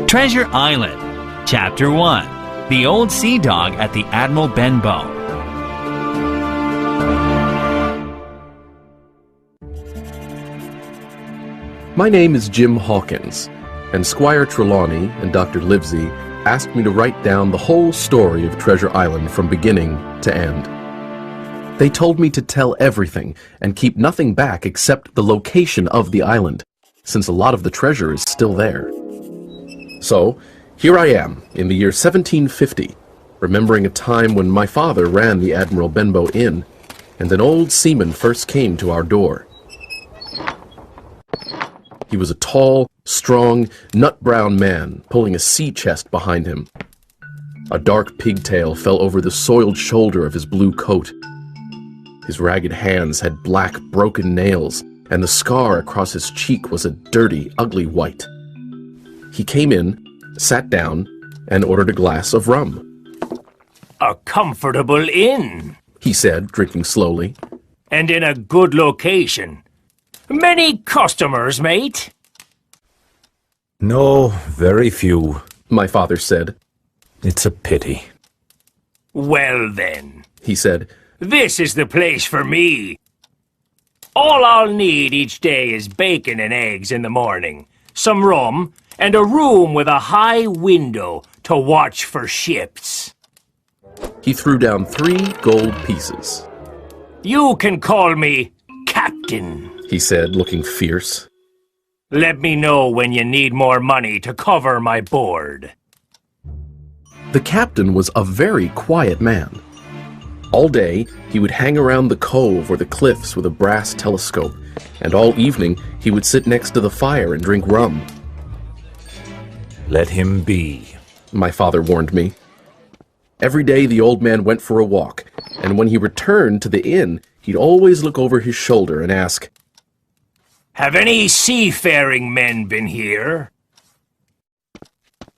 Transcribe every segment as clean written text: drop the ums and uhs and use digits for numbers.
Treasure Island, Chapter 1, The Old Sea Dog at the Admiral Benbow. My name is Jim Hawkins, and Squire Trelawney and Dr. Livesey asked me to write down the whole story of Treasure Island from beginning to end. They told me to tell everything and keep nothing back except the location of the island, since a lot of the treasure is still there. So, here I am, in the year 1750, remembering a time when my father ran the Admiral Benbow Inn, and an old seaman first came to our door. He was a tall, strong, nut-brown man, pulling a sea chest behind him. A dark pigtail fell over the soiled shoulder of his blue coat. His ragged hands had black, broken nails, and the scar across his cheek was a dirty, ugly white. He came in, sat down, and ordered a glass of rum. "A comfortable inn," he said, drinking slowly. "and in a good location. Many customers, mate?" "No, very few," my father said. "It's a pity." "Well then," he said, "this is the place for me. All I'll need each day is bacon and eggs in the morning, some rum, and a room with a high window to watch for ships." He threw down 3 gold pieces. "You can call me Captain," he said, looking fierce. "Let me know when you need more money to cover my board." The captain was a very quiet man. All day, he would hang around the cove or the cliffs with a brass telescope, and all evening he would sit next to the fire and drink rum. "Let him be," my father warned me. Every day the old man went for a walk, and when he returned to the inn, he'd always look over his shoulder and ask, "Have any seafaring men been here?"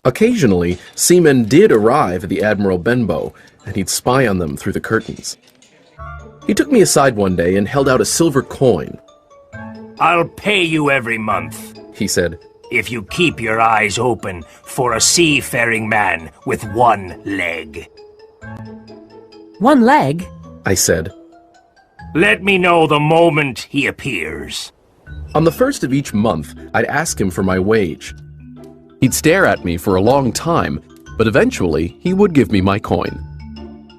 Occasionally, seamen did arrive at the Admiral Benbow, and he'd spy on them through the curtains. He took me aside one day and held out a silver coin. "I'll pay you every month," he said, "if you keep your eyes open for a seafaring man with 1 leg." "1 leg?" I said. "Let me know the moment he appears." On the first of each month, I'd ask him for my wage. He'd stare at me for a long time, but eventually he would give me my coin.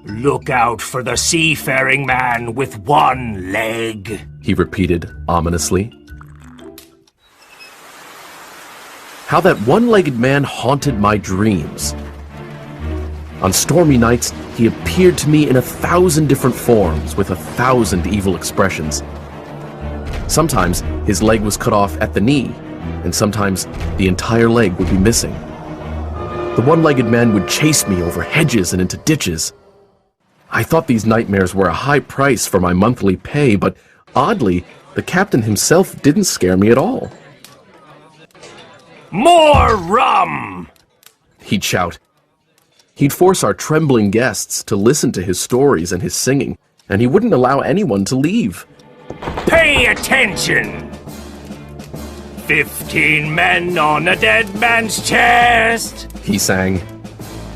"Look out for the seafaring man with 1 leg," he repeated ominously. How that one-legged man haunted my dreams. On stormy nights, he appeared to me in 1,000 different forms with 1,000 evil expressions. Sometimes his leg was cut off at the knee, and sometimes the entire leg would be missing. The one-legged man would chase me over hedges and into ditches. I thought these nightmares were a high price for my monthly pay, but oddly, the captain himself didn't scare me at all. "More rum!" he'd shout. He'd force our trembling guests to listen to his stories and his singing, and he wouldn't allow anyone to leave. "Pay attention! 15 men on a dead man's chest!" he sang.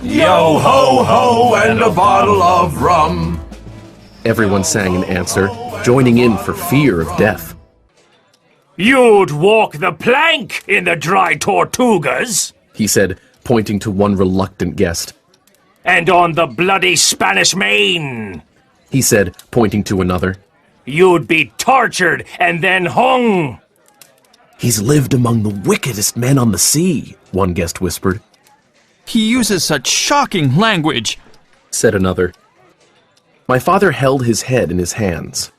"Yo ho ho and a bottle of rum!" Everyone sang in answer, joining in for fear of death. "You'd walk the plank in the dry Tortugas!" he said, pointing to one reluctant guest. "And on the bloody Spanish Main!" he said, pointing to another. "You'd be tortured and then hung!" "He's lived among the wickedest men on the sea," one guest whispered. "He uses such shocking language," said another. My father held his head in his hands.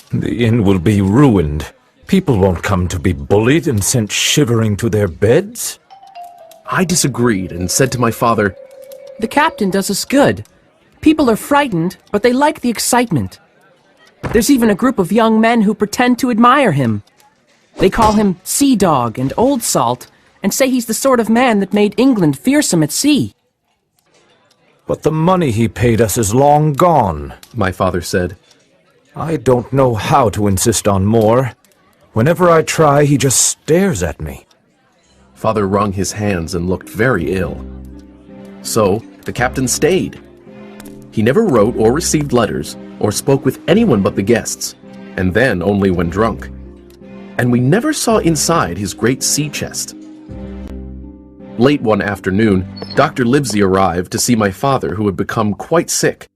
"The inn will be ruined. People won't come to be bullied and sent shivering to their beds." I disagreed and said to my father, "The captain does us good. People are frightened, but they like the excitement. There's even a group of young men who pretend to admire him. They call him Sea Dog and Old Salt, and say he's the sort of man that made England fearsome at sea." "But the money he paid us is long gone," my father said. "I don't know how to insist on more. Whenever I try, he just stares at me." Father wrung his hands and looked very ill. So, the captain stayed. He never wrote or received letters, or spoke with anyone but the guests, and then only when drunk. And we never saw inside his great sea chest. Late one afternoon, Dr. Livesey arrived to see my father, who had become quite sick.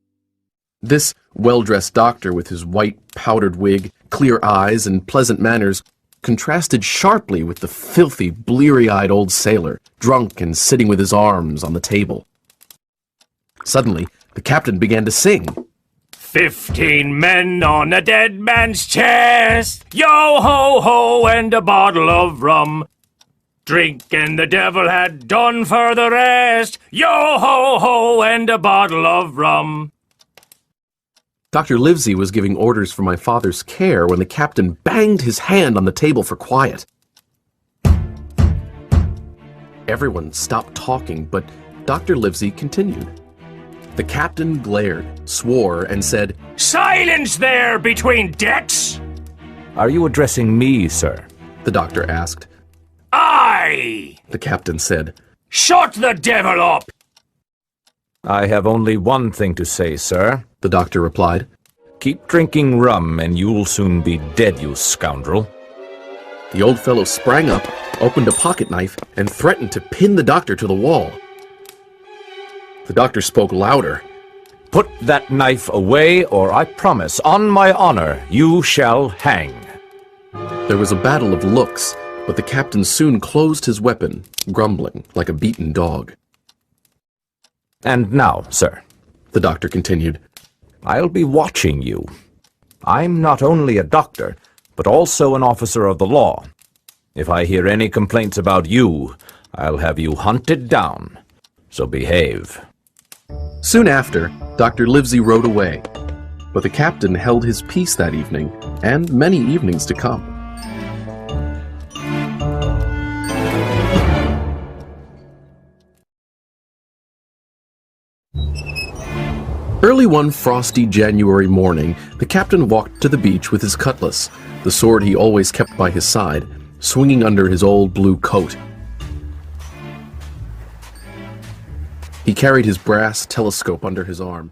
This well-dressed doctor, with his white powdered wig, clear eyes, and pleasant manners, contrasted sharply with the filthy, bleary-eyed old sailor, drunk and sitting with his arms on the table. Suddenly, the captain began to sing. 15 men on a dead man's chest, yo-ho-ho, and a bottle of rum. Drink and the devil had done for the rest, yo-ho-ho, and a bottle of rum. Dr. Livesey was giving orders for my father's care when the captain banged his hand on the table for quiet. Everyone stopped talking, but Dr. Livesey continued. The captain glared, swore, and said, Silence there between decks! Are you addressing me, sir? The doctor asked. Aye! The captain said. Shut the devil up! I have only one thing to say, sir, The doctor replied. Keep drinking rum and you'll soon be dead, you scoundrel. The old fellow sprang up, opened a pocket knife, and threatened to pin the doctor to the wall. The doctor spoke louder. Put that knife away, or I promise, on my honor, you shall hang. There was a battle of looks, but the captain soon closed his weapon, grumbling like a beaten dog. And now, sir, The doctor continued. I'll be watching you. I'm not only a doctor, but also an officer of the law. If I hear any complaints about you, I'll have you hunted down. So behave. Soon after, Dr. Livesey rode away, but the captain held his peace that evening, and many evenings to come. Early one frosty January morning, the captain walked to the beach with his cutlass, the sword he always kept by his side, swinging under his old blue coat. He carried his brass telescope under his arm.